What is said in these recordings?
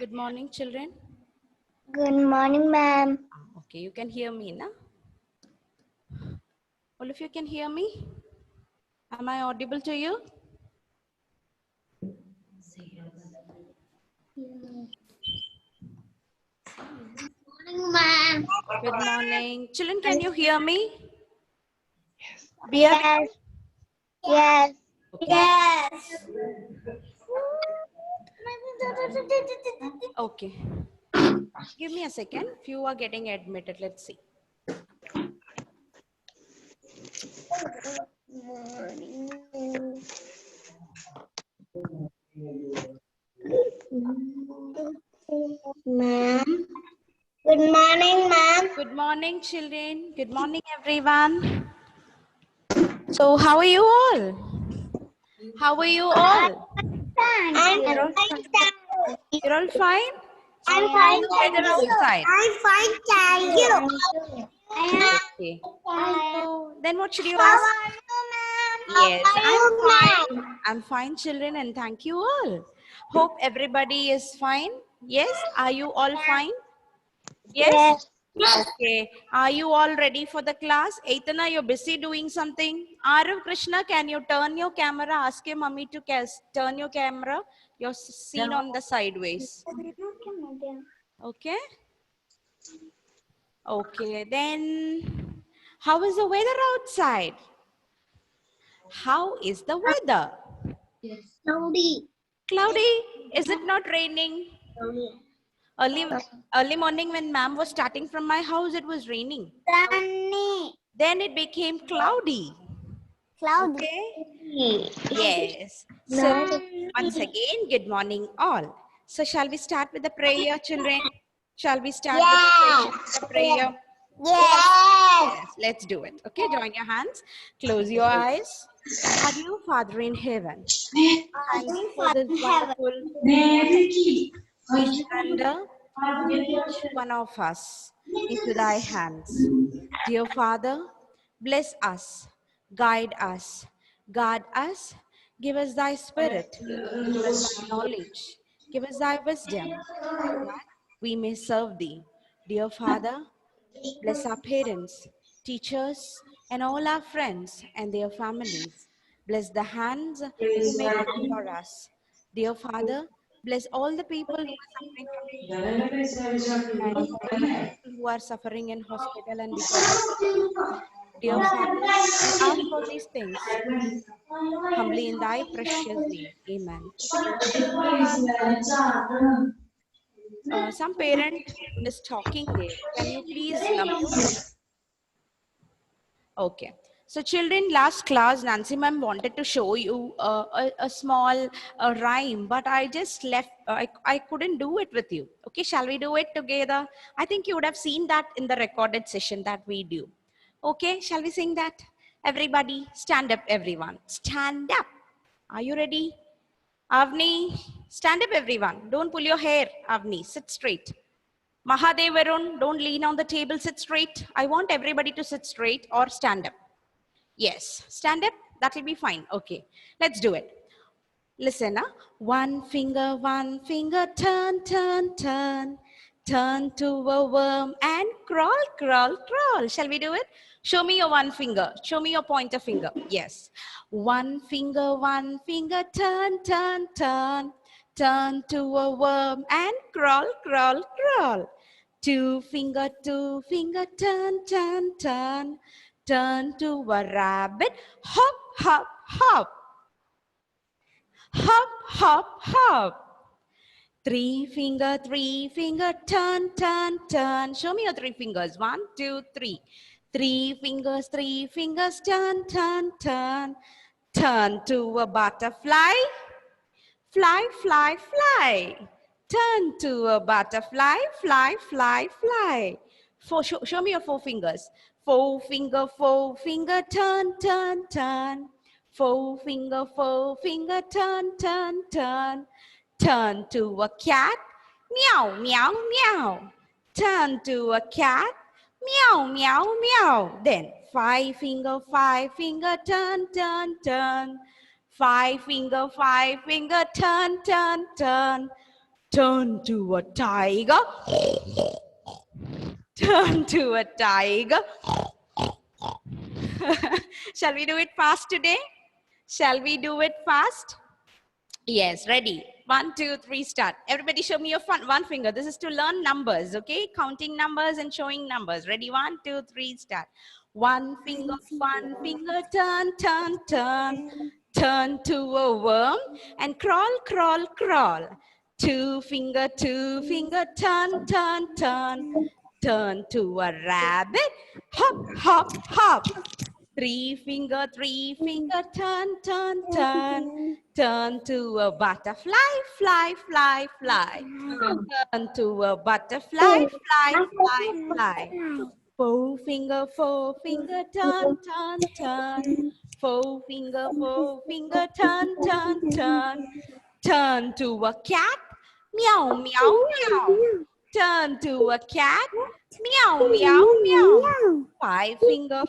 Good morning, children. Good morning, ma'am. Okay, you can hear me, na? All of you can hear me? Am I audible to you? Morning, ma'am. Good morning. Children, can you hear me? Be Yes. Yes. okay. Yes. Okay. Give me a second. Few are getting admitted. Let's see. Ma'am. Good morning, ma'am. Good morning, children. Good morning, everyone. So, how are you all? How are you all? You're all fine? So, I'm how is fine, the thank weather you. outside? I'm fine, thank you. Okay. So, then what should you How ask? are you, ma'am? Yes, How I'm are you, fine. ma'am? I'm fine, children, and thank you all. Hope everybody is fine. Yes, are you all fine? Yes? Yes. Okay. Are you all ready for the class? Aitana, you're busy doing something. Arav Krishna, can you turn your camera? Ask your mummy to turn your camera. You're seen on the sideways. Okay? Okay. Then, how is the weather outside? How is the weather? Cloudy. Cloudy? Is it not raining? Early, early morning when ma'am was starting from my house, it was raining. Sunny. Then it became cloudy. Cloudy. Okay? Yes. So once again, good morning all. So shall we start with the prayer, children? Shall we start with the session with the prayer? Yes. Yes, let's do it. Okay, join your hands. Close your eyes. Our dear Father in heaven, thank you for this Heaven. wonderful moment. We surrender each one of us into thy hands. Dear Father, bless us, guide us, guard us, give us thy spirit, give us thy knowledge, give us thy wisdom, so that we may serve thee. Dear Father, bless our parents, teachers, and all our friends and their families. Bless the hands who make food for us. Dear Father, bless all the people who are suffering from and all the people who are suffering in hospital and because of COVID. Dear Father, we ask all these things humbly in thy precious name. Amen. Some parent is talking there. Can you please mute? Okay. So children, last class, Nancy ma'am wanted to show you a small rhyme, but I just left, I couldn't do it with you. Okay, shall we do it together? I think you would have seen that in the recorded session that we do. Okay, shall we sing that? Everybody, stand up, everyone. Stand up. Are you ready? Avni, stand up, everyone. Don't pull your hair, Avni. Sit straight. Mahadev Varun, don't lean on the table, sit straight. I want everybody to sit straight or stand up. Yes, stand up, that will be fine. Okay, let's do it. Listen, huh? One finger, turn, turn, turn. Turn to a worm and crawl, crawl, crawl. Shall we do it? Show me your one finger. Show me your pointer finger. Yes. One finger, turn, turn, turn. Turn to a worm and crawl, crawl, crawl. Two finger, turn, turn, turn. Turn to a rabbit, hop, hop, hop. Hop, hop, hop. Three finger, turn, turn, turn. Show me your three fingers. One, two, three. Three fingers, turn, turn, turn. Turn to a butterfly. Fly, fly, fly. Turn to a butterfly. Fly, fly, fly. Show me your four fingers. Four finger, turn, turn, turn. Four finger, turn, turn, turn. Turn to a cat. Meow, meow, meow. Turn to a cat. Meow, meow, meow. Then five finger, turn, turn, turn. Five finger, turn, turn, turn. turn to a tiger, turn to a tiger. Shall we do it fast today? Shall we do it fast? Yes, ready. 1, 2, 3, start. Everybody show me your one finger. This is to learn numbers, okay? Counting numbers and showing numbers. Ready? 1, 2, 3, start. One finger, turn, turn, turn. Turn to a worm and crawl, crawl, crawl. Two finger, turn, turn, turn. Turn to a rabbit, hop, hop, hop. Three finger, turn, turn, turn. Turn to a butterfly, fly, fly, fly. Turn to a butterfly, fly, fly, fly. Four finger, turn, turn, turn. Four finger, turn, turn, turn. Turn to a cat, meow, meow, meow. Turn to a cat, meow, meow, meow. Five finger,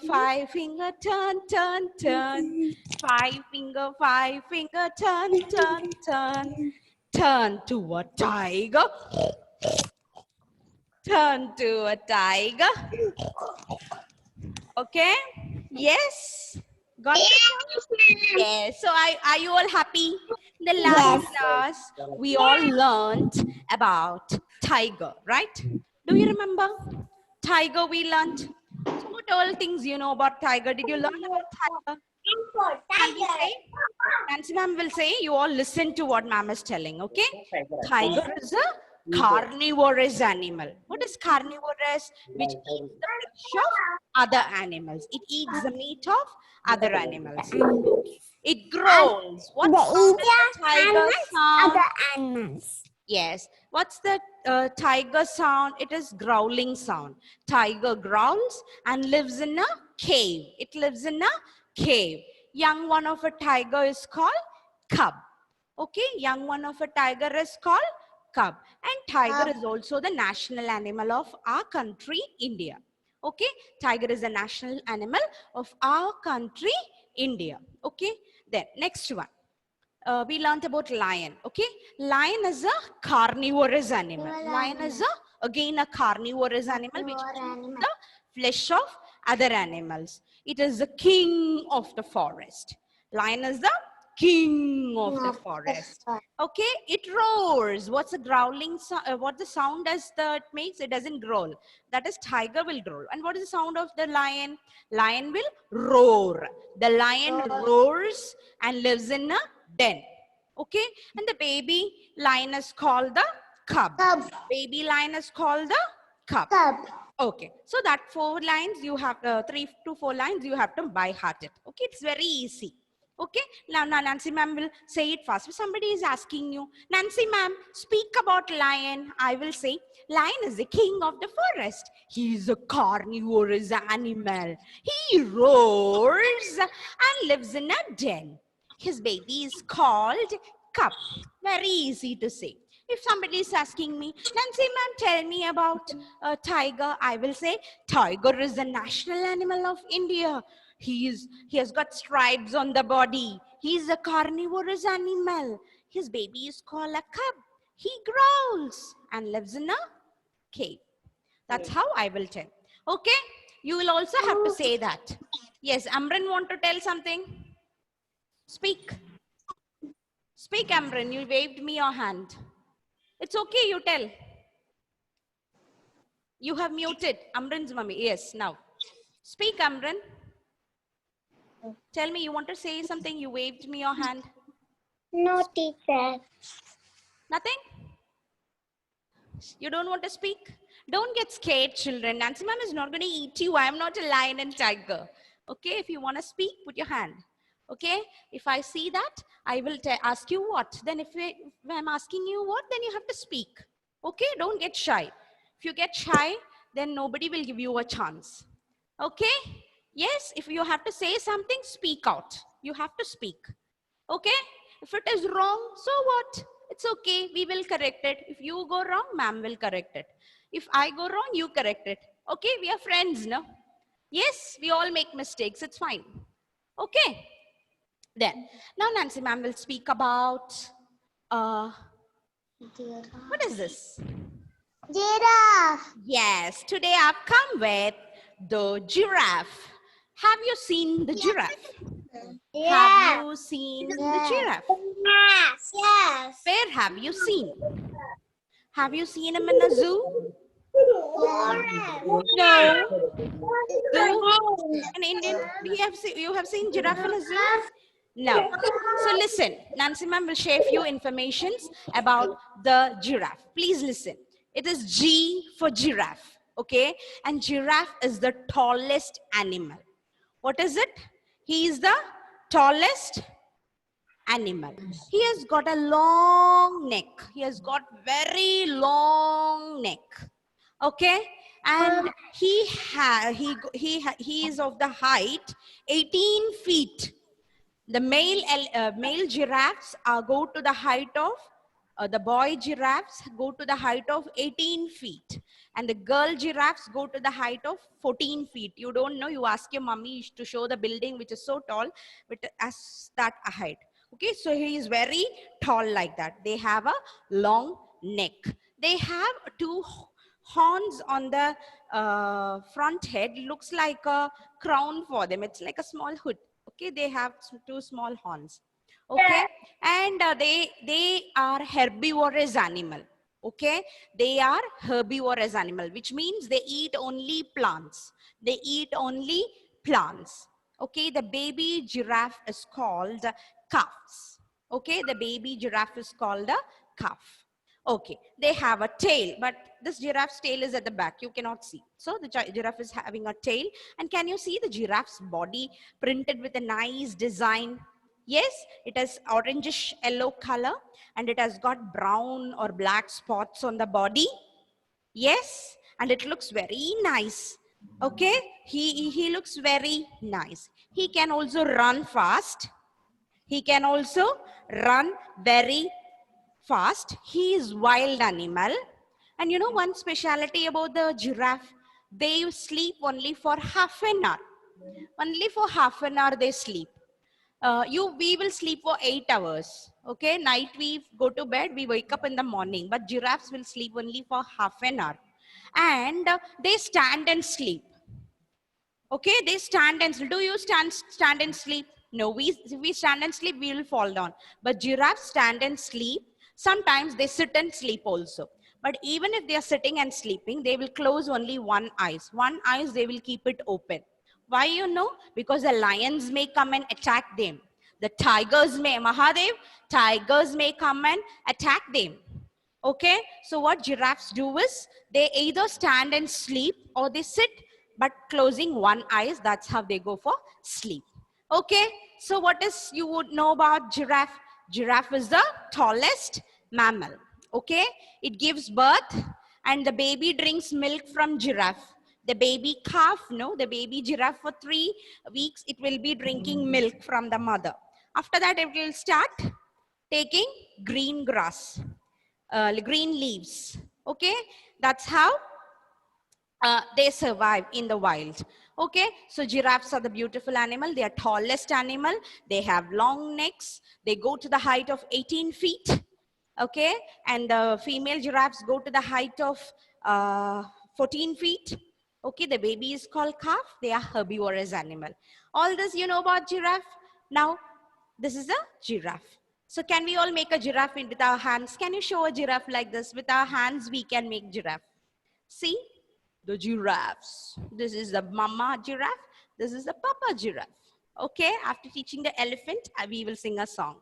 turn, turn, turn. Five finger, turn, turn, turn. Turn to a tiger. Turn to a tiger. Okay? Yes? Got the sound? Yes. So are you all happy? In the last class, we all learned about tiger, right? Do you remember? Tiger we learned. So what all things you know about tiger? Did you learn about tiger? Shall we say? Nancy ma'am will say, you all listen to what ma'am is telling, okay? Tiger is a carnivorous animal. What is carnivorous? Which eats the flesh of other animals. It eats the meat of other animals. It growls. What sound does the tiger sound? Other animals. Yes. What's the tiger sound? It is growling sound. Tiger growls and lives in a cave. It lives in a cave. Young one of a tiger is called cub. Okay, young one of a tiger is called cub. And tiger is also the national animal of our country, India. Okay, tiger is the national animal of our country, India. Okay, then next one. We learned about lion. Okay, lion is a carnivorous animal. Lion is again a carnivorous animal which eats the flesh of other animals. It is the king of the forest. Lion is the king of the forest. Okay, it roars. What's the growling sound? What the sound does that makes? It doesn't growl. That is tiger will growl. And what is the sound of the lion? Lion will roar. The lion roars and lives in a den. Okay, and the baby lion is called the cub. Baby lion is called the cub. Okay, so that 4 lines you have 3 to 4 lines you have to by heart it. Okay, it's very easy. Okay, now Nancy ma'am will say it fast. If somebody is asking you, Nancy ma'am, speak about lion. I will say, lion is the king of the forest. He is a carnivorous animal. He roars and lives in a den. His baby is called cub. Very easy to say. If somebody is asking me, Nancy ma'am, tell me about a tiger, I will say, tiger is the national animal of India. He has got stripes on the body. He is a carnivorous animal. His baby is called a cub. He growls and lives in a cave. That's how I will tell. Okay? You will also have to say that. Yes, Amran want to tell something? Speak. Speak, Amran. You waved me your hand. It's okay, you tell. You have muted Amran's mummy. Yes, now. Speak, Amran. Tell me, you want to say something? You waved me your hand. No, teacher. Nothing? You don't want to speak? Don't get scared, children. Nancy ma'am is not going to eat you. I am not a lion and tiger. Okay, if you want to speak, put your hand. Okay, if I see that, I will ask you what. Then if I'm asking you what, then you have to speak. Okay, don't get shy. If you get shy, then nobody will give you a chance. Okay, yes, if you have to say something, speak out. You have to speak. Okay, if it is wrong, so what? It's okay, we will correct it. If you go wrong, ma'am will correct it. If I go wrong, you correct it. Okay, we are friends, no? Yes, we all make mistakes, it's fine. Okay. Then, now Nancy ma'am will speak about What is this? Giraffe. Yes, today I've come with the giraffe. Have you seen the giraffe? Have Yeah. you seen the Yeah. giraffe? Yes. Yes. Where have you seen? Have you seen him in a zoo? No. Zoo? In Indian, you have seen giraffe in a zoo? No. So listen, Nancy ma'am will share few informations about the giraffe. Please listen. It is G for giraffe, okay? And giraffe is the tallest animal. What is it? He is the tallest animal. He has got a long neck. He has got very long neck. Okay, and he is of the height 18 feet. The male giraffes go to the height of the boy giraffes go to the height of 18 feet, and the girl giraffes go to the height of 14 feet. You don't know, you ask your mummy to show the building which is so tall, but as that height. Okay, so he is very tall like that. They have a long neck. They have two horns on the front head. Looks like a crown for them. It's like a small hood. Okay, they have two small horns. Okay, and they are herbivorous animal. Okay, they are herbivorous animal, which means they eat only plants. They eat only plants. Okay, the baby giraffe is called calves. Okay, the baby giraffe is called a calf. Okay, they have a tail, but this giraffe's tail is at the back. You cannot see. So the giraffe is having a tail. And can you see the giraffe's body printed with a nice design? Yes, it has orangish yellow color, and it has got brown or black spots on the body. Yes, and it looks very nice. Okay, he looks very nice. He can also run fast. He can also run very fast. He is wild animal. And you know one speciality about the giraffe? They sleep only for half an hour. Only for half an hour they sleep. We will sleep for 8 hours. Okay, night we go to bed, we wake up in the morning. But giraffes will sleep only for half an hour. And they stand and sleep. Okay, they stand and sleep. Do you stand and sleep? No, if we stand and sleep, we will fall down. But giraffes stand and sleep. Sometimes they sit and sleep also. But even if they are sitting and sleeping, they will close only one eyes. One eyes they will keep it open. Why you know? Because the lions may come and attack them. The tigers may, Mahadev, tigers may come and attack them. Okay, so what giraffes do is they either stand and sleep or they sit but closing one eyes. That's how they go for sleep. Okay, so what is you would know about giraffe? Giraffe is the tallest mammal. Okay, it gives birth and the baby drinks milk from giraffe. The baby calf, no, the baby giraffe for 3 weeks, it will be drinking milk from the mother. After that, it will start taking green grass, green leaves. Okay, that's how they survive in the wild. Okay, so giraffes are the beautiful animal. They are tallest animal. They have long necks. They go to the height of 18 feet. Okay, and the female giraffes go to the height of 14 feet. Okay, the baby is called calf. They are herbivorous animal. All this you know about giraffe. Now, this is a giraffe. So can we all make a giraffe with our hands? Can you show a giraffe like this? With our hands, we can make giraffe. See, the giraffes. This is the mama giraffe. This is the papa giraffe. Okay, after teaching the elephant, we will sing a song.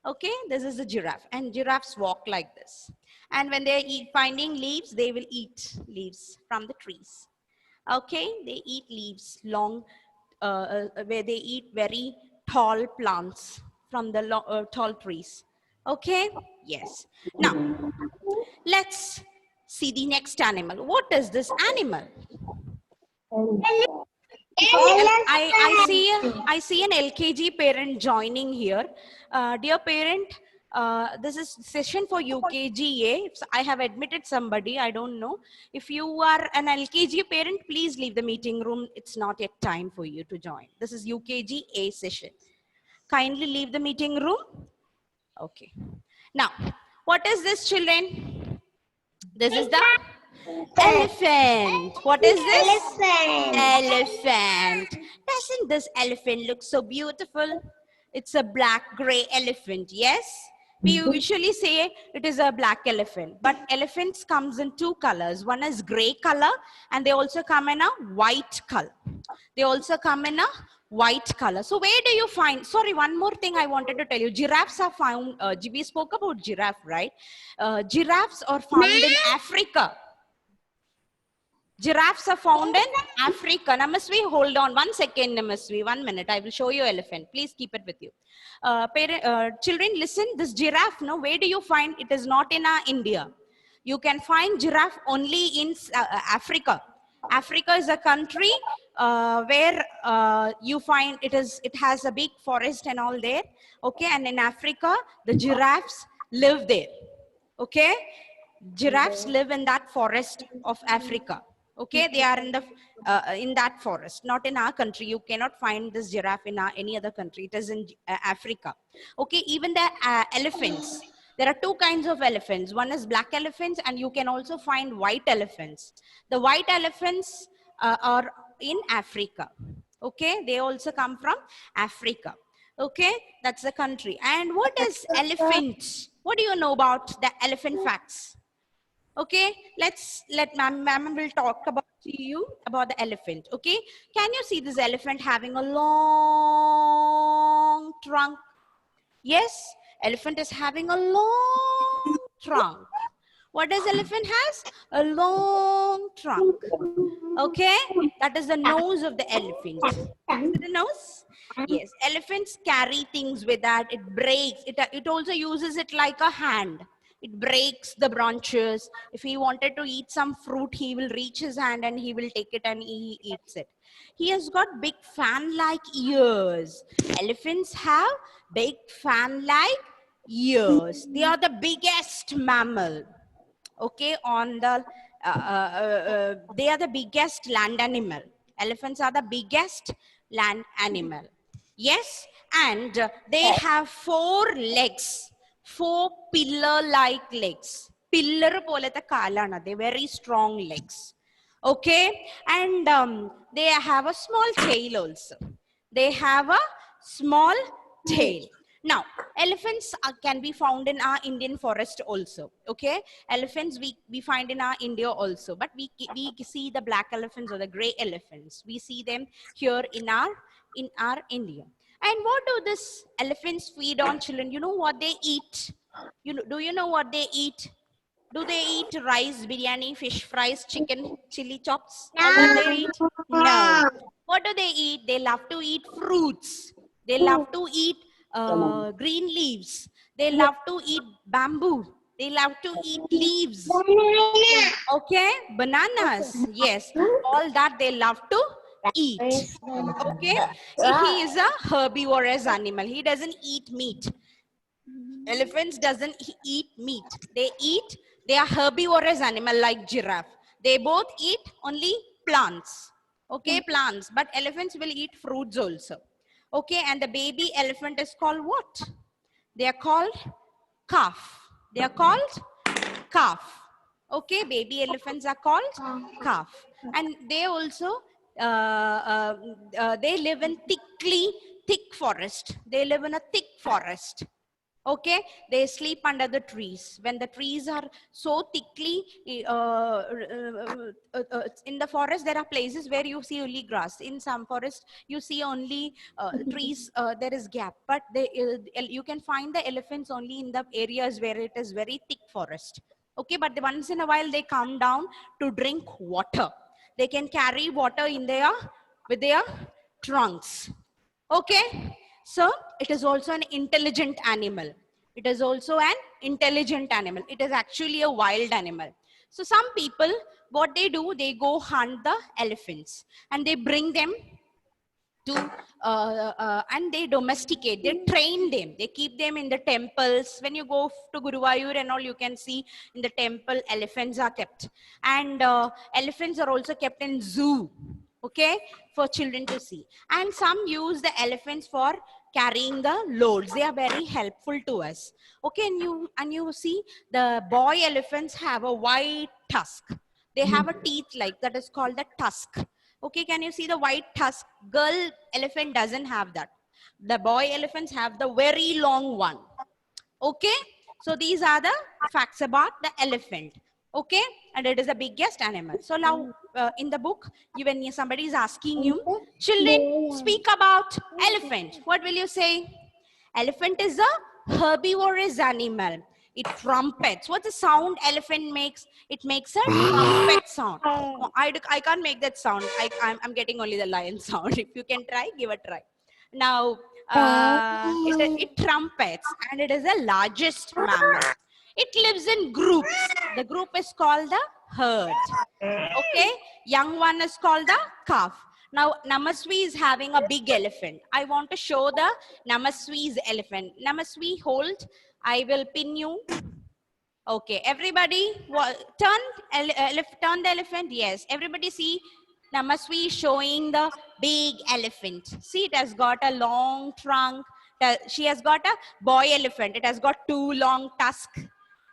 Okay, this is the giraffe. And giraffes walk like this. And when they're finding leaves, they will eat leaves from the trees. Okay, they eat leaves, where they eat very tall plants from the tall trees. Okay, yes. Now, let's see the next animal. What is this animal? I see an LKG parent joining here. Dear parent, this is session for UKGA. If I have admitted somebody, I don't know. If you are an LKG parent, please leave the meeting room. It's not yet time for you to join. This is UKGA session. Kindly leave the meeting room. Okay. Now, What is this, children? This is the elephant. What is this? Elephant. Doesn't this elephant look so beautiful? It's a black gray elephant. Yes, we usually say it is a black elephant, but elephants comes in two colors. One is gray color, and they also come in a white color. They also come in a white color. So where do you find, sorry, one more thing I wanted to tell you. Giraffes are found, we spoke about giraffe, right? Giraffes are found in Africa. Giraffes are found in Africa. Namasvi, hold on 1 second, Namasvi, 1 minute. I will show you elephant. Please keep it with you. Children, listen, this giraffe, no, where do you find? It is not in India. You can find giraffe only in Africa. Africa is a country where you find it has a big forest and all there. Okay, and in Africa, the giraffes live there. Okay, giraffes live in that forest of Africa. Okay, they are in that forest, not in our country. You cannot find this giraffe in any other country. It is in Africa. Okay, even the elephants. There are two kinds of elephants. One is black elephants, and you can also find white elephants. The white elephants are in Africa. Okay, they also come from Africa. Okay, that's the country. And what is elephant? What do you know about the elephant facts? Okay, let ma'am will talk about to you about the elephant. Okay, can you see this elephant having a long trunk? Yes, elephant is having a long trunk. What does elephant has? A long trunk. Okay, that is the nose of the elephant. Is it the nose? Yes, elephants carry things with that. It breaks. It also uses it like a hand. It breaks the branches. If he wanted to eat some fruit, he will reach his hand and he will take it and he eats it. He has got big fan-like ears. Elephants have big fan-like ears. They are the biggest mammal. Okay, on the they are the biggest land animal. Elephants are the biggest land animal. Yes, and they have 4 legs. 4 pillar-like legs. Pillar polete kalana. They very strong legs. Okay, and they have a small tail also. They have a small tail. Now, elephants can be found in our Indian forest also. Okay, elephants we find in our India also, but we see the black elephants or the gray elephants. We see them here in our India. And what do these elephants feed on, children? You know what they eat? Do you know what they eat? Do they eat rice, biryani, fish fries, chicken, chili chops? All that they eat? No. What do they eat? They love to eat fruits. They love to eat green leaves. They love to eat bamboo. They love to eat leaves. Okay, bananas. Yes, all that they love to eat. Okay, he is a herbivorous animal. He doesn't eat meat. Elephants doesn't eat meat. They are herbivorous animal like giraffe. They both eat only plants. Okay, plants. But elephants will eat fruits also. Okay, and the baby elephant is called what? They are called calf. They are called calf. Okay, baby elephants are called calf. And they also, they live in thick forest. They live in a thick forest. Okay, they sleep under the trees. When the trees are so thickly in the forest, there are places where you see only grass. In some forest, you see only trees. There is gap, but you can find the elephants only in the areas where it is very thick forest. Okay, but once in a while they come down to drink water. They can carry water with their trunks. Okay. So it is also an intelligent animal. It is also an intelligent animal. It is actually a wild animal. So some people, what they do, they go hunt the elephants and they bring them to, and they domesticate, they train them, they keep them in the temples. When you go to Guruvayur and all, you can see in the temple, elephants are kept. And elephants are also kept in zoo. Okay, for children to see. And some use the elephants for carrying the loads. They are very helpful to us. Okay, and you see the boy elephants have a white tusk. They have a teeth like that is called the tusk. Okay, can you see the white tusk? Girl elephant doesn't have that. The boy elephants have the very long one. Okay, so these are the facts about the elephant. Okay, and it is the biggest animal. So now in the book, when somebody is asking you, children, speak about elephant, what will you say? Elephant is a herbivorous animal. It trumpets. What's the sound elephant makes? It makes a trumpet sound. Oh, I can't make that sound. I'm getting only the lion sound. If you can try, give a try. Now, it trumpets, and it is the largest mammal. It lives in groups. The group is called the herd. Okay, young one is called the calf. Now, Namaswi is having a big elephant. I want to show the Namaswi's elephant. Namaswi, hold. I will pin you. Okay, everybody, turn the elephant. Yes, everybody see Namaswi showing the big elephant. See, it has got a long trunk. She has got a boy elephant. It has got two long tusks.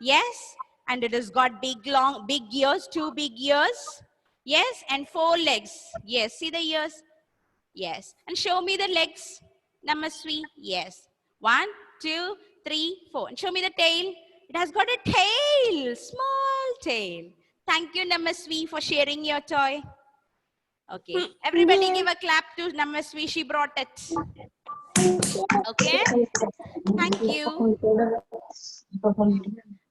Yes, and it has got big ears, two big ears. Yes, and four legs. Yes, see the ears. Yes, and show me the legs. Namaswi. Yes, 1, 2, 3, 4. And show me the tail. It has got a tail, small tail. Thank you, Namaswi, for sharing your toy. Okay, everybody give a clap to Namaswi. She brought it. Okay, thank you.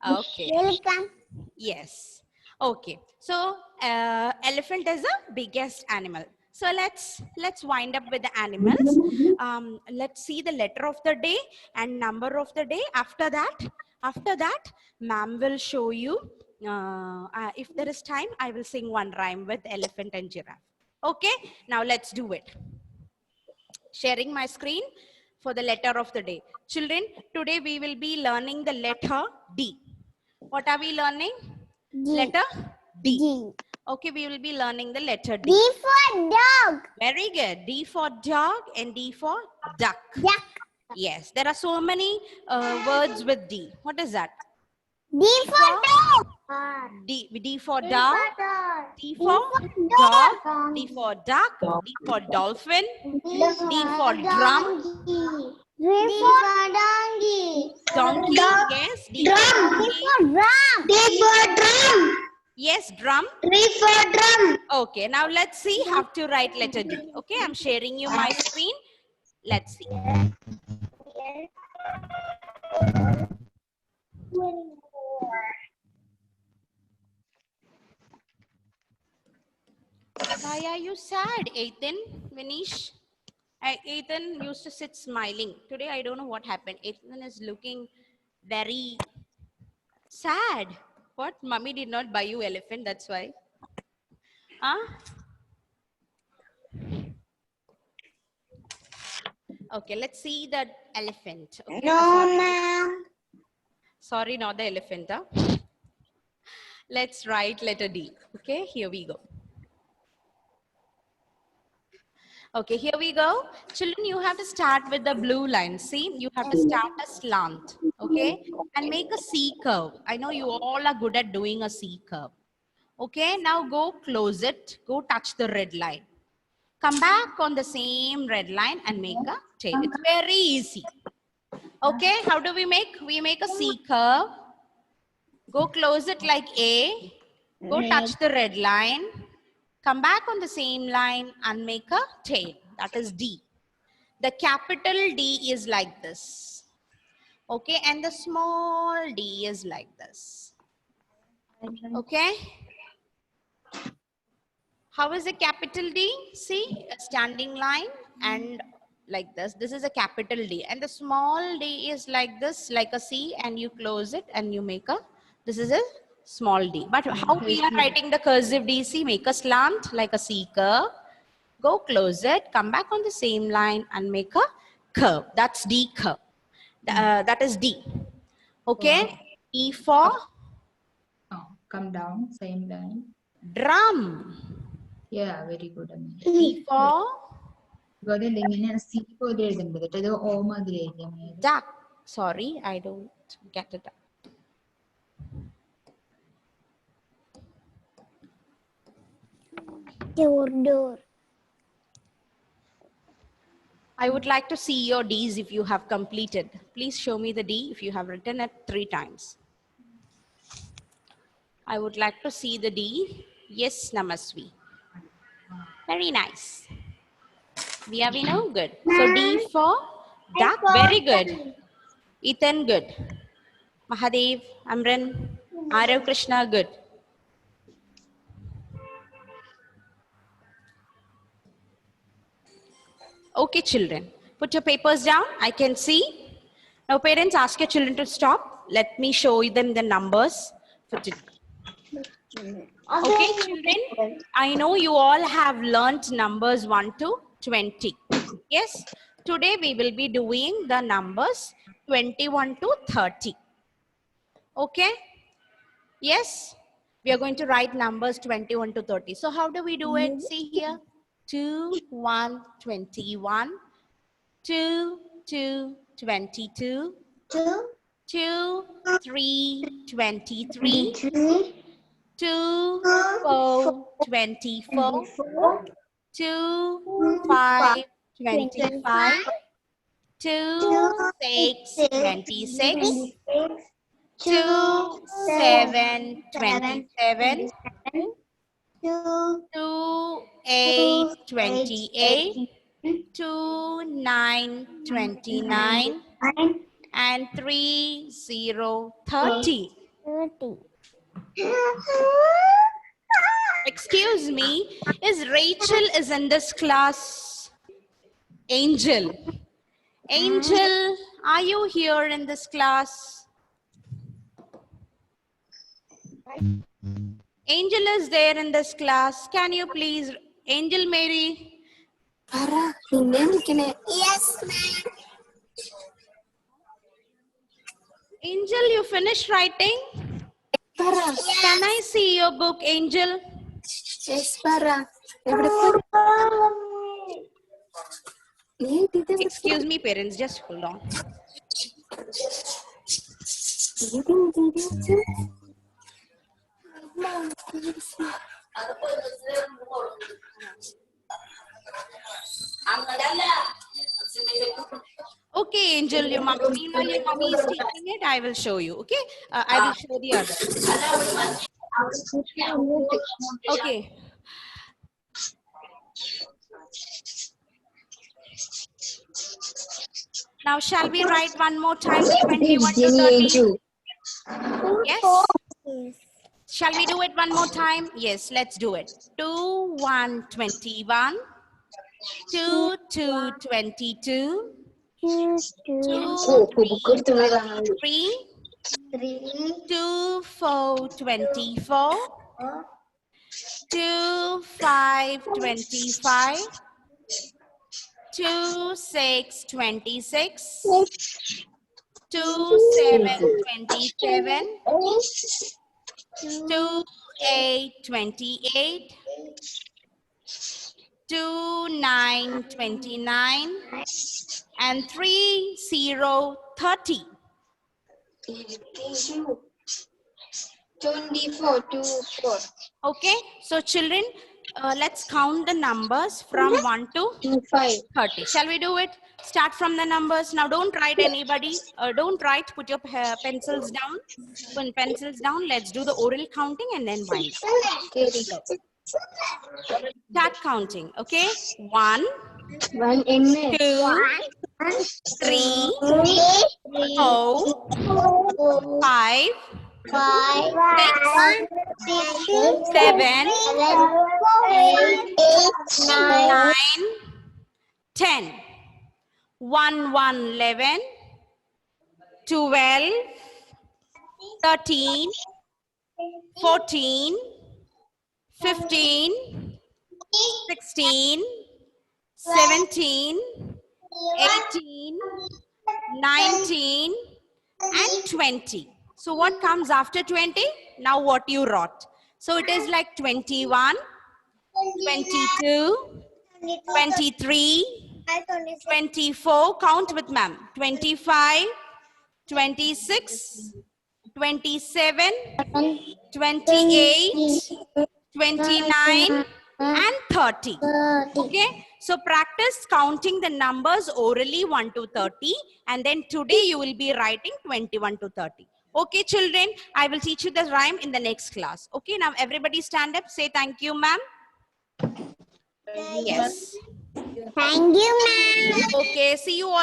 Okay. Welcome. Yes. Okay. So elephant is the biggest animal. So let's wind up with the animals. Let's see the letter of the day and number of the day. After that, ma'am will show you. If there is time, I will sing one rhyme with elephant and giraffe. Okay. Now let's do it. Sharing my screen for the letter of the day. Children, today we will be learning the letter D. What are we learning? Letter D. D. Okay, we will be learning the letter D. D for dog. Very good. D for dog and D for duck. Duck. Yes, there are so many words with D. What is that? D for dog. D for dog. D for dog. dog. D for duck. D for dolphin. D for drum. D for donkey. Donkey. Yes. D for Drum. D donkey. for drum. D for drum. Yes, drum. D for drum. Okay, now let's see how to write letter D. Okay, I'm sharing you my screen. Let's see. Why are you sad, Ethan? Vinish? Ethan used to sit smiling. Today, I don't know what happened. Ethan is looking very sad. What? Mummy did not buy you elephant, that's why. Huh? Okay, let's see the elephant. Okay, No, ma'am. sorry, not the elephant. Huh? Let's write letter D. Okay, here we go. Okay, here we go. Children, you have to start with the blue line. See, you have to start a slant. Okay, and make a C curve. I know you all are good at doing a C curve. Okay, now go close it. Go touch the red line. Come back on the same red line and make a tail. It's very easy. Okay, how do we make? We make a C curve. Go close it like A. Go touch the red line. Come back on the same line and make a tail. That is D. The capital D is like this. Okay, and the small d is like this. Okay. How is a capital D? See, a standing line and like this. This is a capital D. And the small d is like this, like a C, and you close it and you make a, this is a small d. But how we are writing the cursive D? See, make a slant like a C curve. Go close it, come back on the same line and make a curve. That's D curve. That is D. Okay. E for? Oh, come down, same line. Drum. Yeah, very good. E for? ഗോതല്ല ഇങ്ങനെ C പോലെ എഴുതേണ്ടത് കേട്ടോ. ഇത് ഓ മാതിരി എഴുതിയാൽ മതി. Duck. Sorry, I don't get it. Door. I would like to see your D's if you have completed. Please show me the D if you have written it 3 times. I would like to see the D. Yes, Namasvi. Very nice. Vino, good. So D for duck, very good. Ethan, good. Mahadev, Amran, Arav Krishna, good. Okay, children, put your papers down. I can see. Now, parents, ask your children to stop. Let me show them the numbers for today. Okay, children, I know you all have learnt numbers 1 to 20. Yes, today we will be doing the numbers 21 to 30. Okay, yes, we are going to write numbers 21 to 30. So how do we do it? See here. 2, 1, 21, 2, 2, 22, 2, 3, 23, 2, 4, 24, 2, 5, 25, 2, 6, 26, 2, 7, 27, 2, 8, 28, 2, 9, 29, and 3, 0, 30. Excuse me, is Rachel is in this class? Angel. Angel, are you here in this class? Angel is there in this class. Can you please, Angel Mary? Yes, ma'am. Angel, you finished writing? Can I see your book, Angel? Yes, Para. Excuse me, parents, just hold on. Okay, Angel, meanwhile your mommy is teaching it, I will show you, okay? I will show the other. Okay. Now, shall we write one more time, 21 to 30? Yes? Shall we do it one more time? Yes, let's do it. 2, 1, 21. 2, 2, 22. 2, 3, 2, 4, 24. 2, 5, 25. 2, 6, 26. 2, 7, 27. 2, 8, 28. 2, 9, 29. And 3, 0, 30. 24 to 4. Okay, so children, let's count the numbers from 1 to 5. 30. Shall we do it? Start from the numbers. Now don't write anybody. Don't write. Put your pencils down. Put pencils down. Let's do the oral counting and then wind up. Start counting. Okay. 1, 2, 3, 4, 5, 6, 7, 9, 10. 1, 1, 11, 12, 13, 14, 15, 16, 17, 18, 19, and 20. So what comes after 20? Now what you wrote. So it is like 21, 22, 23, 24, count with ma'am. 25, 26, 27, 28, 29, and 30. Okay, so practice counting the numbers orally 1 to 30, and then today you will be writing 21 to 30. Okay, children, I will teach you the rhyme in the next class. Okay, now everybody stand up, say thank you, ma'am. Yes. Thank you, ma'am. Okay, see you all.